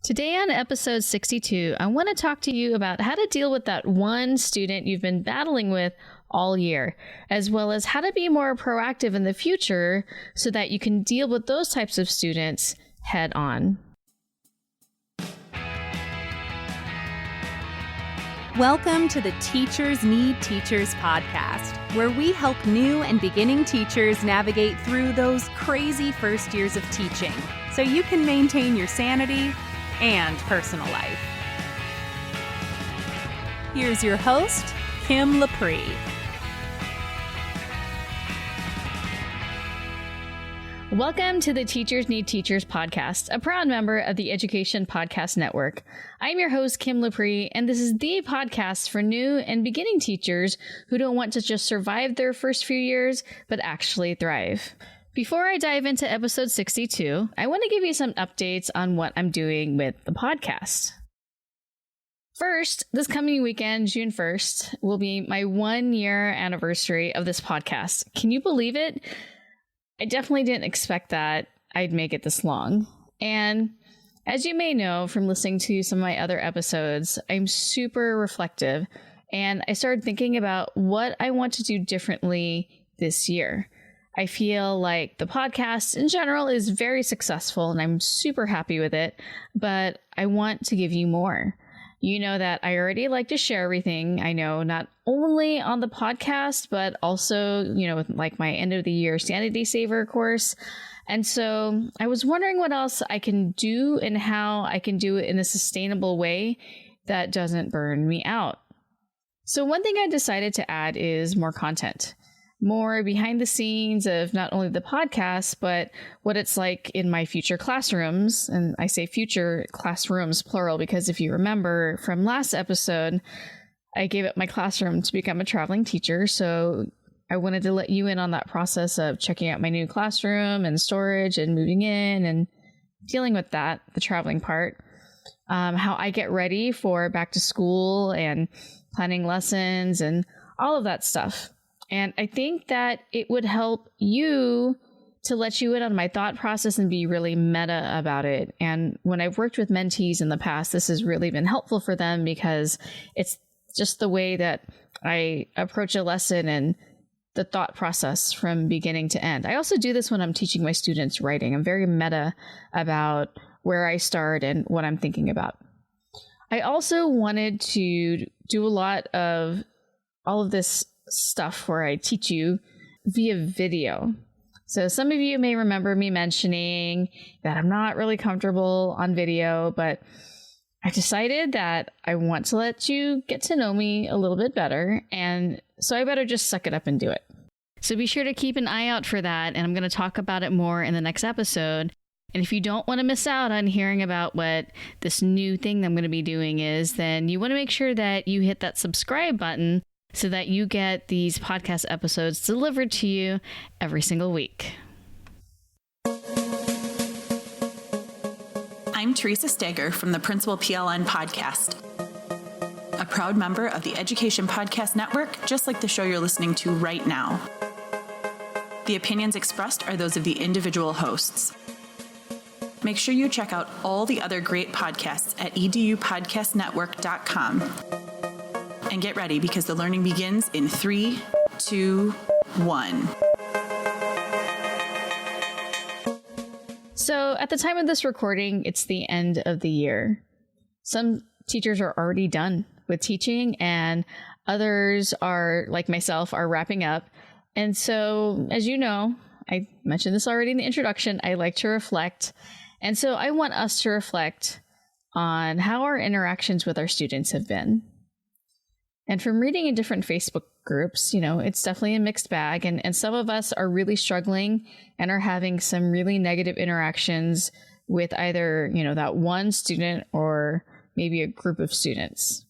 Today on episode 62, I want to talk to you about how to deal with that one student you've been battling with all year, as well as how to be more proactive in the future so that you can deal with those types of students head on. Welcome to the Teachers Need Teachers podcast, where we help new and beginning teachers navigate through those crazy first years of teaching so you can maintain your sanity and personal life. Here's your host, Kim Lapre. Welcome to the Teachers Need Teachers podcast, a proud member of the Education Podcast Network. I'm your host, Kim Lapre, and this is the podcast for new and beginning teachers who don't want to just survive their first few years, but actually thrive. Before I dive into episode 62, I want to give you some updates on what I'm doing with the podcast. First, this coming weekend, June 1st, will be my 1-year anniversary of this podcast. Can you believe it? I definitely didn't expect that I'd make it this long. And as you may know from listening to some of my other episodes, I'm super reflective, and I started thinking about what I want to do differently this year. I feel like the podcast in general is very successful and I'm super happy with it, but I want to give you more. You know that I already like to share everything I know, not only on the podcast, but also, with like my end of the year Sanity Saver course. And so I was wondering what else I can do and how I can do it in a sustainable way that doesn't burn me out. So one thing I decided to add is more content. More behind the scenes of not only the podcast, but what it's like in my future classrooms. And I say future classrooms, plural, because if you remember from last episode, I gave up my classroom to become a traveling teacher. So I wanted to let you in on that process of checking out my new classroom and storage and moving in and dealing with that, the traveling part. How I get ready for back to school and planning lessons and all of that stuff. And I think that it would help you to let you in on my thought process and be really meta about it. And when I've worked with mentees in the past, this has really been helpful for them because it's just the way that I approach a lesson and the thought process from beginning to end. I also do this when I'm teaching my students writing. I'm very meta about where I start and what I'm thinking about. I also wanted to do a lot of all of this stuff where I teach you via video. So some of you may remember me mentioning that I'm not really comfortable on video, but I decided that I want to let you get to know me a little bit better. And so I better just suck it up and do it. So be sure to keep an eye out for that. And I'm going to talk about it more in the next episode. And if you don't want to miss out on hearing about what this new thing I'm going to be doing is, then you want to make sure that you hit that subscribe button so that you get these podcast episodes delivered to you every single week. I'm Teresa Steger from the Principal PLN podcast, a proud member of the Education Podcast Network, just like the show you're listening to right now. The opinions expressed are those of the individual hosts. Make sure you check out all the other great podcasts at edupodcastnetwork.com. And get ready because the learning begins in 3, 2, 1. So at the time of this recording, it's the end of the year. Some teachers are already done with teaching and others are, like myself, are wrapping up. And so, as you know, I mentioned this already in the introduction, I like to reflect. And so I want us to reflect on how our interactions with our students have been. And from reading in different Facebook groups, it's definitely a mixed bag. And some of us are really struggling and are having some really negative interactions with either, that one student or maybe a group of students.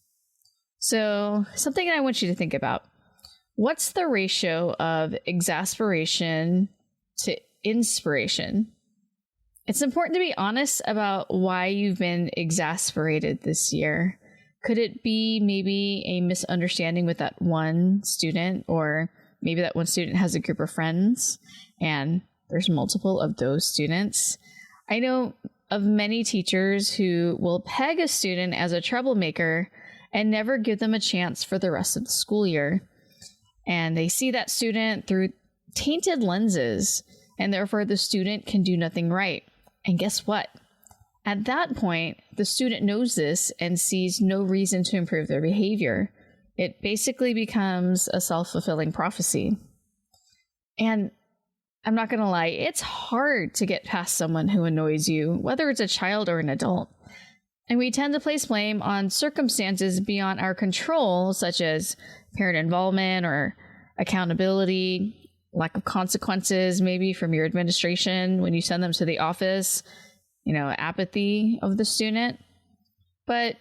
So something I want you to think about. What's the ratio of exasperation to inspiration? It's important to be honest about why you've been exasperated this year. Could it be maybe a misunderstanding with that one student, or maybe that one student has a group of friends and there's multiple of those students? I know of many teachers who will peg a student as a troublemaker and never give them a chance for the rest of the school year. And they see that student through tainted lenses, and therefore the student can do nothing right. And guess what? At that point, the student knows this and sees no reason to improve their behavior. It basically becomes a self-fulfilling prophecy. And I'm not going to lie, it's hard to get past someone who annoys you, whether it's a child or an adult. And we tend to place blame on circumstances beyond our control, such as parent involvement or accountability, lack of consequences, maybe from your administration when you send them to the office, apathy of the student. But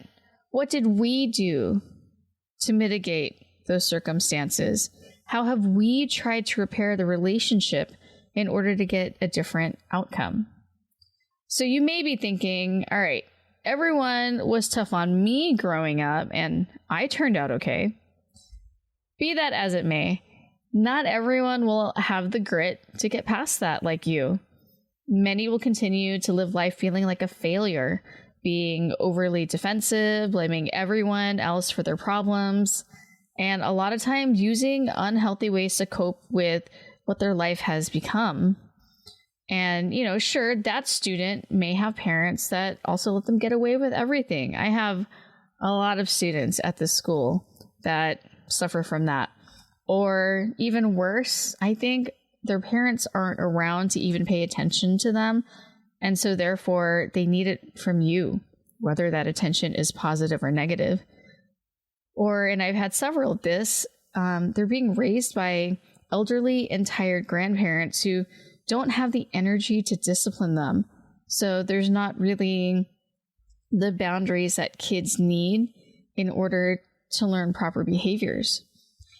what did we do to mitigate those circumstances? How have we tried to repair the relationship in order to get a different outcome? So you may be thinking, all right, everyone was tough on me growing up and I turned out okay. Be that as it may, not everyone will have the grit to get past that like you. Many will continue to live life feeling like a failure, being overly defensive, blaming everyone else for their problems, and a lot of times using unhealthy ways to cope with what their life has become. And, sure, that student may have parents that also let them get away with everything. I have a lot of students at this school that suffer from that. Or even worse, I think their parents aren't around to even pay attention to them. And so therefore they need it from you, whether that attention is positive or negative. Or, and I've had several of this, they're being raised by elderly and tired grandparents who don't have the energy to discipline them. So there's not really the boundaries that kids need in order to learn proper behaviors.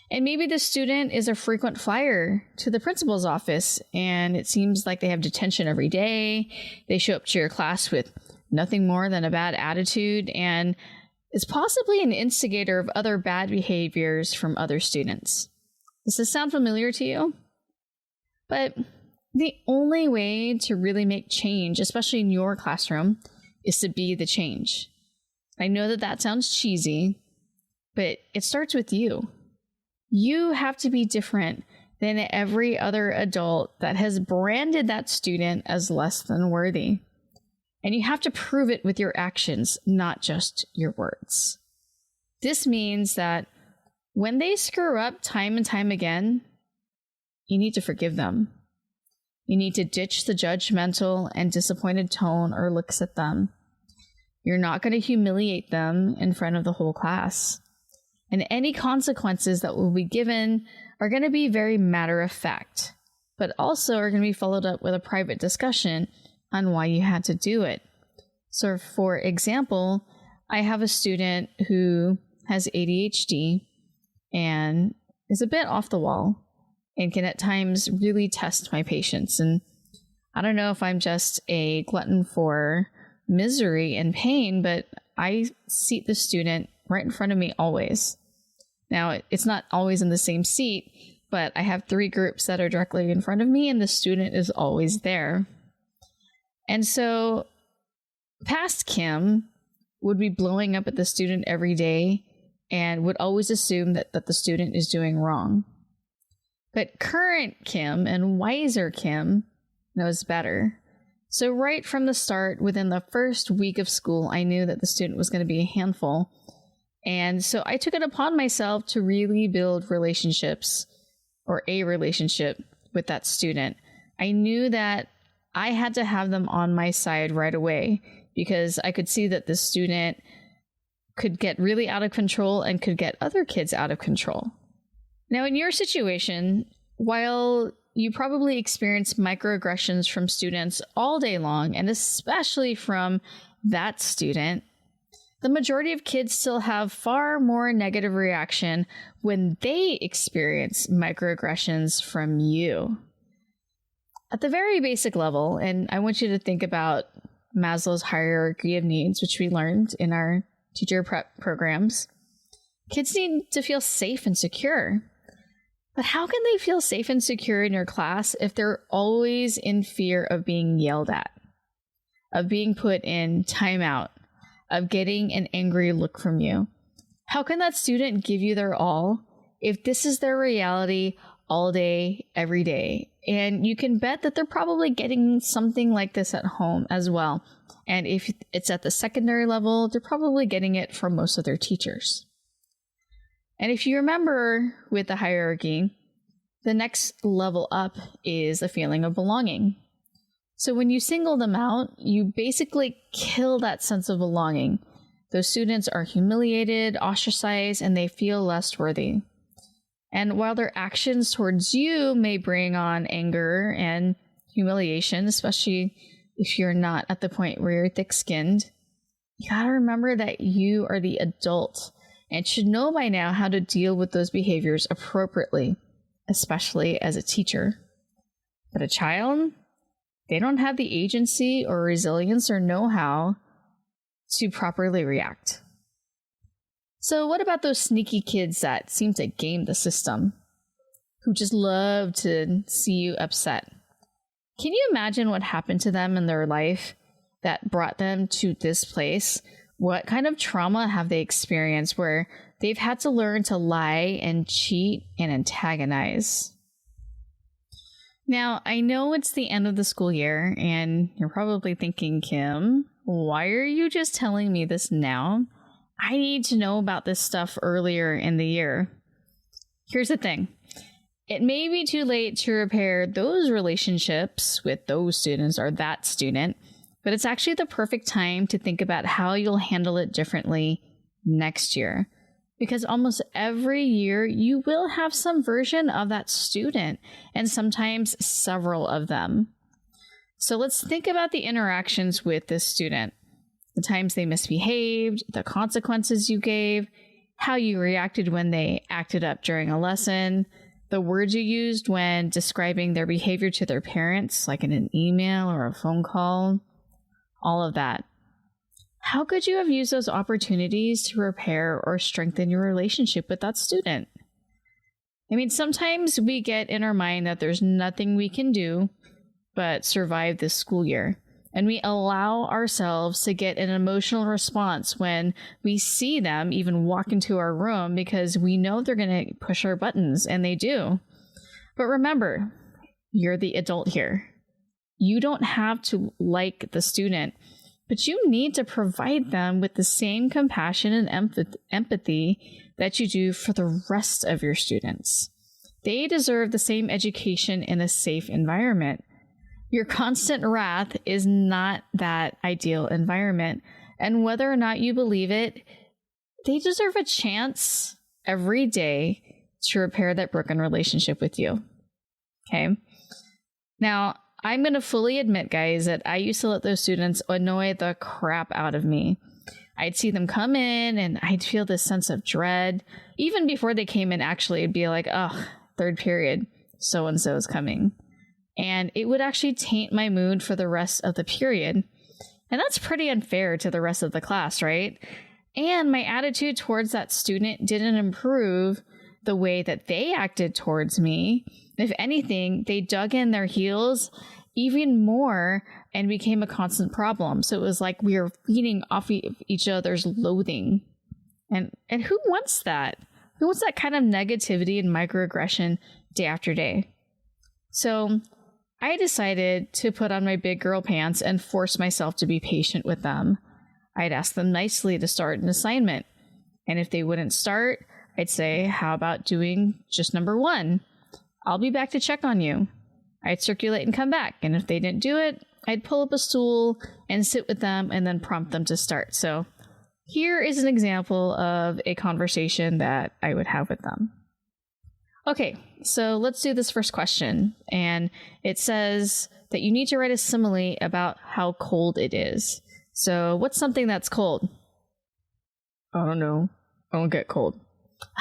And maybe the student is a frequent flyer to the principal's office, and it seems like they have detention every day. They show up to your class with nothing more than a bad attitude, and is possibly an instigator of other bad behaviors from other students. Does this sound familiar to you? But the only way to really make change, especially in your classroom, is to be the change. I know that sounds cheesy, but it starts with you. You have to be different than every other adult that has branded that student as less than worthy. And you have to prove it with your actions, not just your words. This means that when they screw up time and time again, you need to forgive them. You need to ditch the judgmental and disappointed tone or looks at them. You're not going to humiliate them in front of the whole class. And any consequences that will be given are going to be very matter of fact, but also are going to be followed up with a private discussion on why you had to do it. So for example, I have a student who has ADHD and is a bit off the wall and can at times really test my patience. And I don't know if I'm just a glutton for misery and pain, but I seat the student right in front of me always. Now, it's not always in the same seat, but I have 3 groups that are directly in front of me, and the student is always there. And so past Kim would be blowing up at the student every day and would always assume that the student is doing wrong. But current Kim and wiser Kim knows better. So right from the start, within the first week of school, I knew that the student was going to be a handful. And so I took it upon myself to really build relationships, or a relationship with that student. I knew that I had to have them on my side right away because I could see that this student could get really out of control and could get other kids out of control. Now, in your situation, while you probably experience microaggressions from students all day long, and especially from that student, the majority of kids still have far more negative reaction when they experience microaggressions from you. At the very basic level, and I want you to think about Maslow's hierarchy of needs, which we learned in our teacher prep programs, kids need to feel safe and secure. But how can they feel safe and secure in your class if they're always in fear of being yelled at? of being put in timeout, of getting an angry look from you? How can that student give you their all if this is their reality all day, every day? And you can bet that they're probably getting something like this at home as well. And if it's at the secondary level, they're probably getting it from most of their teachers. And if you remember with the hierarchy, the next level up is a feeling of belonging. So when you single them out, you basically kill that sense of belonging. Those students are humiliated, ostracized, and they feel less worthy. And while their actions towards you may bring on anger and humiliation, especially if you're not at the point where you're thick-skinned, you gotta remember that you are the adult and should know by now how to deal with those behaviors appropriately, especially as a teacher. But a child, they don't have the agency or resilience or know-how to properly react. So what about those sneaky kids that seem to game the system, who just love to see you upset? Can you imagine what happened to them in their life that brought them to this place? What kind of trauma have they experienced where they've had to learn to lie and cheat and antagonize? Now, I know it's the end of the school year, and you're probably thinking, Kim, why are you just telling me this now? I need to know about this stuff earlier in the year. Here's the thing. It may be too late to repair those relationships with those students or that student, but it's actually the perfect time to think about how you'll handle it differently next year. Because almost every year you will have some version of that student, and sometimes several of them. So let's think about the interactions with this student. The times they misbehaved, the consequences you gave, how you reacted when they acted up during a lesson, the words you used when describing their behavior to their parents, like in an email or a phone call, all of that. How could you have used those opportunities to repair or strengthen your relationship with that student? I mean, sometimes we get in our mind that there's nothing we can do but survive this school year. And we allow ourselves to get an emotional response when we see them even walk into our room because we know they're going to push our buttons, and they do. But remember, you're the adult here. You don't have to like the student, but you need to provide them with the same compassion and empathy that you do for the rest of your students. They deserve the same education in a safe environment. Your constant wrath is not that ideal environment. And whether or not you believe it, they deserve a chance every day to repair that broken relationship with you. Okay? Now, I'm going to fully admit, guys, that I used to let those students annoy the crap out of me. I'd see them come in and I'd feel this sense of dread. Even before they came in, actually, it'd be like, oh, third period, so-and-so is coming. And it would actually taint my mood for the rest of the period. And that's pretty unfair to the rest of the class, right? And my attitude towards that student didn't improve the way that they acted towards me. If anything, they dug in their heels even more and became a constant problem. So it was like we were feeding off each other's loathing. And who wants that? Who wants that kind of negativity and microaggression day after day? So I decided to put on my big girl pants and force myself to be patient with them. I'd ask them nicely to start an assignment. And if they wouldn't start, I'd say, how about doing just number 1? I'll be back to check on you. I'd circulate and come back. And if they didn't do it, I'd pull up a stool and sit with them and then prompt them to start. So here is an example of a conversation that I would have with them. Okay, so let's do this first question. And it says that you need to write a simile about how cold it is. So what's something that's cold? I don't know. I don't get cold.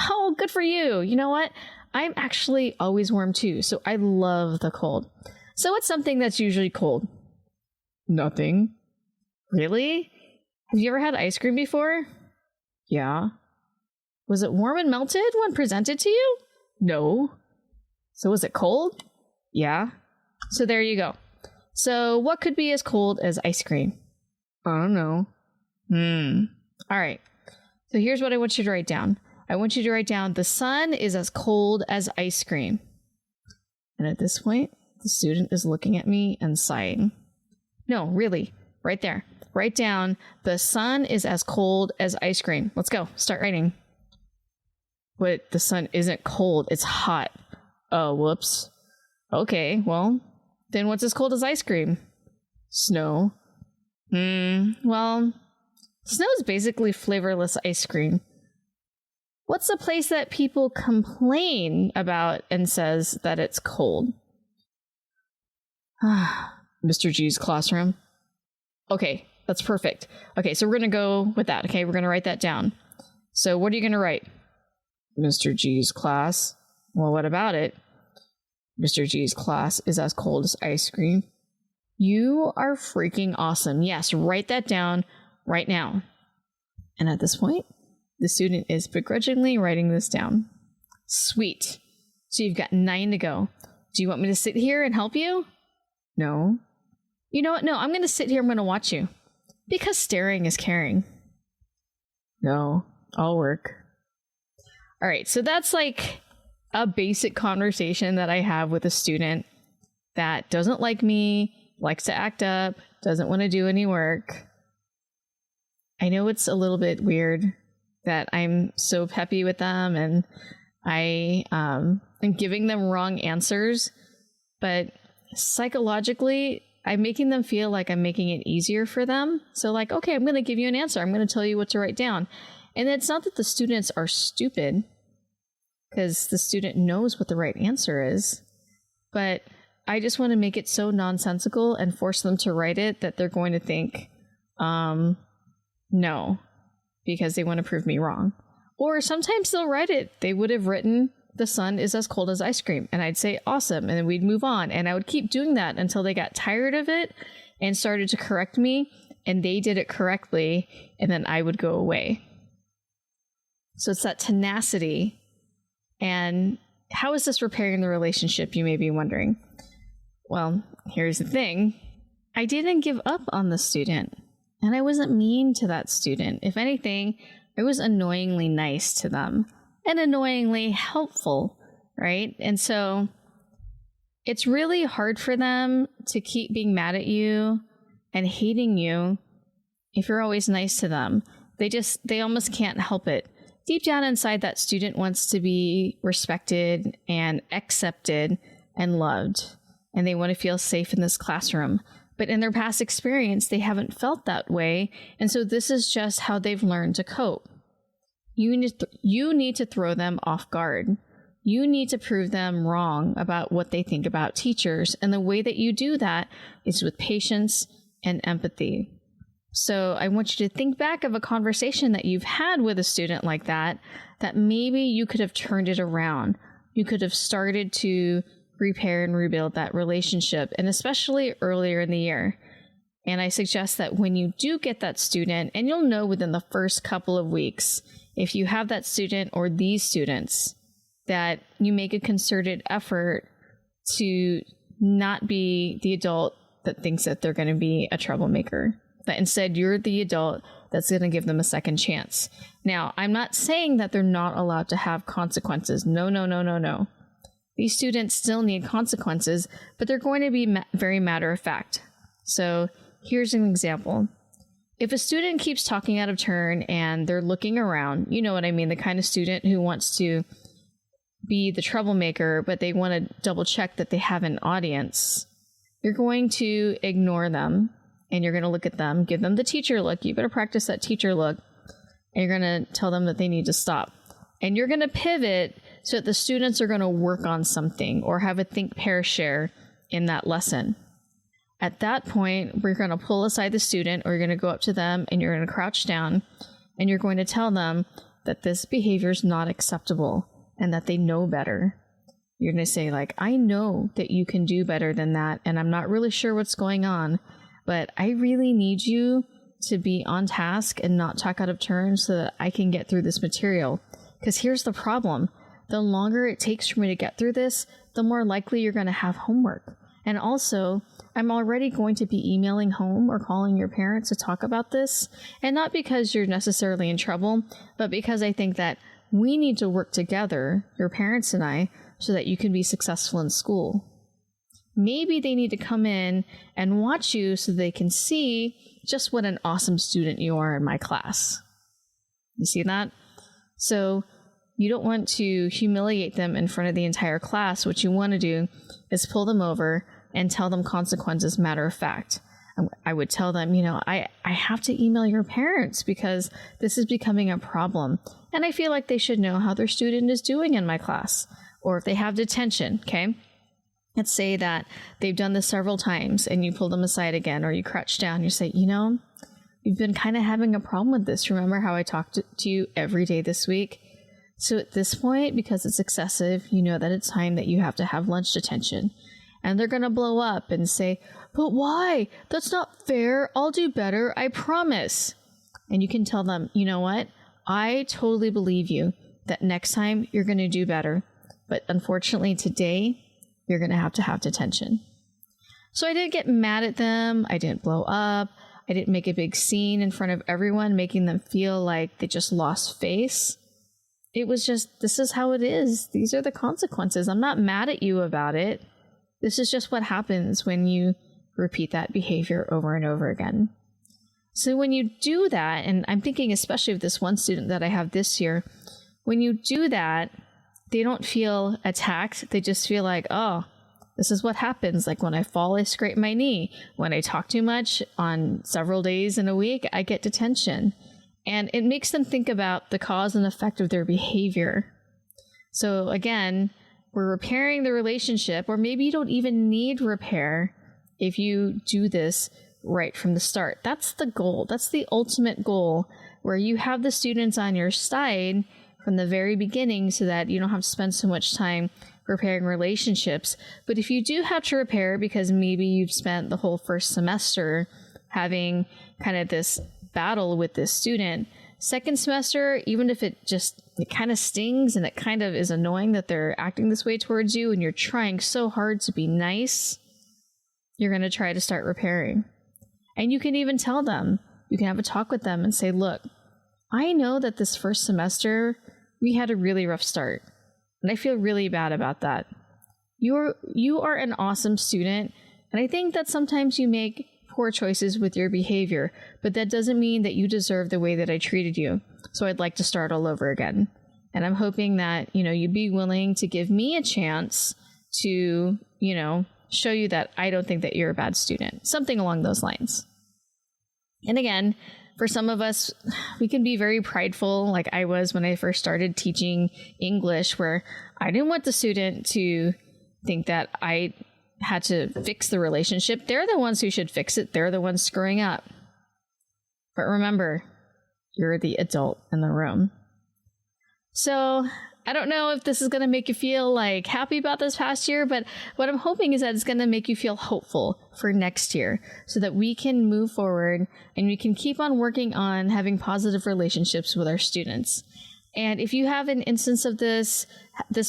Oh, good for you. You know what? I'm actually always warm too, so I love the cold. So what's something that's usually cold? Nothing. Really? Have you ever had ice cream before? Yeah. Was it warm and melted when presented to you? No. So was it cold? Yeah. So there you go. So what could be as cold as ice cream? I don't know. All right. So here's what I want you to write down. I want you to write down, the sun is as cold as ice cream. And at this point, the student is looking at me and sighing. No, really, right there. Write down, the sun is as cold as ice cream. Let's go. Start writing. But the sun isn't cold. It's hot. Oh, whoops. Okay, well, then what's as cold as ice cream? Snow. Well, snow is basically flavorless ice cream. What's the place that people complain about and says that it's cold? Mr. G's classroom. Okay, that's perfect. Okay, so we're going to go with that. Okay, we're going to write that down. So what are you going to write? Mr. G's class. Well, what about it? Mr. G's class is as cold as ice cream. You are freaking awesome. Yes, write that down right now. And at this point, the student is begrudgingly writing this down. Sweet. So you've got 9 to go. Do you want me to sit here and help you? No. You know what? No, I'm going to sit here. I'm going to watch you. Because staring is caring. No, I'll work. All right, so that's like a basic conversation that I have with a student that doesn't like me, likes to act up, doesn't want to do any work. I know it's a little bit weird that I'm so peppy with them and I am giving them wrong answers, but psychologically, I'm making them feel like I'm making it easier for them. So like, okay, I'm going to give you an answer. I'm going to tell you what to write down. And it's not that the students are stupid, because the student knows what the right answer is, but I just want to make it so nonsensical and force them to write it that they're going to think, no, because they want to prove me wrong. Or sometimes they'll write it. They would have written, the sun is as cold as ice cream. And I'd say, awesome. And then we'd move on. And I would keep doing that until they got tired of it and started to correct me. And they did it correctly. And then I would go away. So it's that tenacity. And how is this repairing the relationship, you may be wondering? Well, here's the thing. I didn't give up on the student. And I wasn't mean to that student. If anything, I was annoyingly nice to them and annoyingly helpful, right? And so it's really hard for them to keep being mad at you and hating you if you're always nice to them. They almost can't help it. Deep down inside, that student wants to be respected and accepted and loved, and they want to feel safe in this classroom. But in their past experience, they haven't felt that way, and so this is just how they've learned to cope. You need to throw them off guard. You need to prove them wrong about what they think about teachers, and the way that you do that is with patience and empathy. So I want you to think back of a conversation that you've had with a student like that maybe you could have turned it around. You could have started to repair and rebuild that relationship, and especially earlier in the year. And I suggest that when you do get that student, and you'll know within the first couple of weeks, if you have that student or these students, that you make a concerted effort to not be the adult that thinks that they're going to be a troublemaker. That instead you're the adult that's going to give them a second chance. Now, I'm not saying that they're not allowed to have consequences. No. These students still need consequences, but they're going to be very matter of fact. So here's an example. If a student keeps talking out of turn and they're looking around, you know what I mean, the kind of student who wants to be the troublemaker, but they want to double check that they have an audience, you're going to ignore them. And you're going to look at them, give them the teacher look. You better practice that teacher look. And you're going to tell them that they need to stop. And you're going to pivot so that the students are going to work on something or have a think, pair, share in that lesson. At that point, we're going to pull aside the student, or you're going to go up to them and you're going to crouch down and you're going to tell them that this behavior is not acceptable and that they know better. You're going to say, like, I know that you can do better than that, and I'm not really sure what's going on. But I really need you to be on task and not talk out of turn so that I can get through this material. Because here's the problem. The longer it takes for me to get through this, the more likely you're going to have homework. And also, I'm already going to be emailing home or calling your parents to talk about this. And not because you're necessarily in trouble, but because I think that we need to work together, your parents and I, so that you can be successful in school. Maybe they need to come in and watch you so they can see just what an awesome student you are in my class. You see that? So you don't want to humiliate them in front of the entire class. What you want to do is pull them over and tell them consequences, matter of fact. I would tell them, I have to email your parents because this is becoming a problem. And I feel like they should know how their student is doing in my class. Or if they have detention, okay? Let's say that they've done this several times and you pull them aside again, or you crouch down, you say, you've been kind of having a problem with this. Remember how I talked to you every day this week? So at this point, because it's excessive, you know that it's time that you have to have lunch detention. And they're going to blow up and say, but why? That's not fair. I'll do better. I promise. And you can tell them, you know what? I totally believe you that next time you're going to do better. But unfortunately today, you're going to have detention. So I didn't get mad at them. I didn't blow up. I didn't make a big scene in front of everyone, making them feel like they just lost face. It was just, this is how it is. These are the consequences. I'm not mad at you about it. This is just what happens when you repeat that behavior over and over again. So when you do that, and I'm thinking especially of this one student that I have this year, when you do that, they don't feel attacked. They just feel like, oh, this is what happens. Like when I fall, I scrape my knee. When I talk too much on several days in a week, I get detention. And it makes them think about the cause and effect of their behavior. So again, we're repairing the relationship, or maybe you don't even need repair if you do this right from the start. That's the goal. That's the ultimate goal, where you have the students on your side from the very beginning so that you don't have to spend so much time repairing relationships. But if you do have to repair because maybe you've spent the whole first semester having kind of this battle with this student, second semester, even if it kind of stings and it kind of is annoying that they're acting this way towards you and you're trying so hard to be nice, you're going to try to start repairing. And you can even tell them, you can have a talk with them and say, look, I know that this first semester we had a really rough start, and I feel really bad about that. You are an awesome student, and I think that sometimes you make poor choices with your behavior, but that doesn't mean that you deserve the way that I treated you. So I'd like to start all over again. And I'm hoping that, you'd be willing to give me a chance to, show you that I don't think that you're a bad student. Something along those lines. And again, for some of us, we can be very prideful, like I was when I first started teaching English, where I didn't want the student to think that I had to fix the relationship. They're the ones who should fix it. They're the ones screwing up. But remember, you're the adult in the room. So I don't know if this is going to make you feel like happy about this past year, but what I'm hoping is that it's going to make you feel hopeful for next year so that we can move forward and we can keep on working on having positive relationships with our students. And if you have an instance of this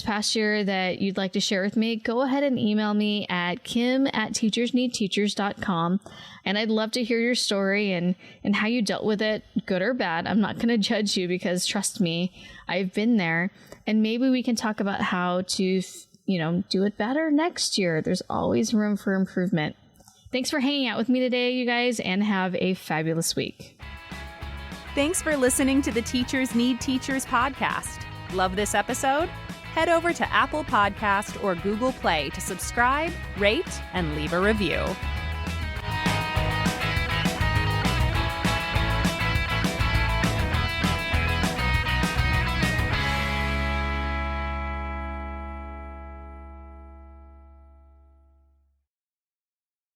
past year that you'd like to share with me, go ahead and email me at kim@teachersneedteachers.com. And I'd love to hear your story and how you dealt with it, good or bad. I'm not going to judge you because trust me, I've been there. And maybe we can talk about how to, do it better next year. There's always room for improvement. Thanks for hanging out with me today, you guys, and have a fabulous week. Thanks for listening to the Teachers Need Teachers podcast. Love this episode? Head over to Apple Podcast or Google Play to subscribe, rate, and leave a review.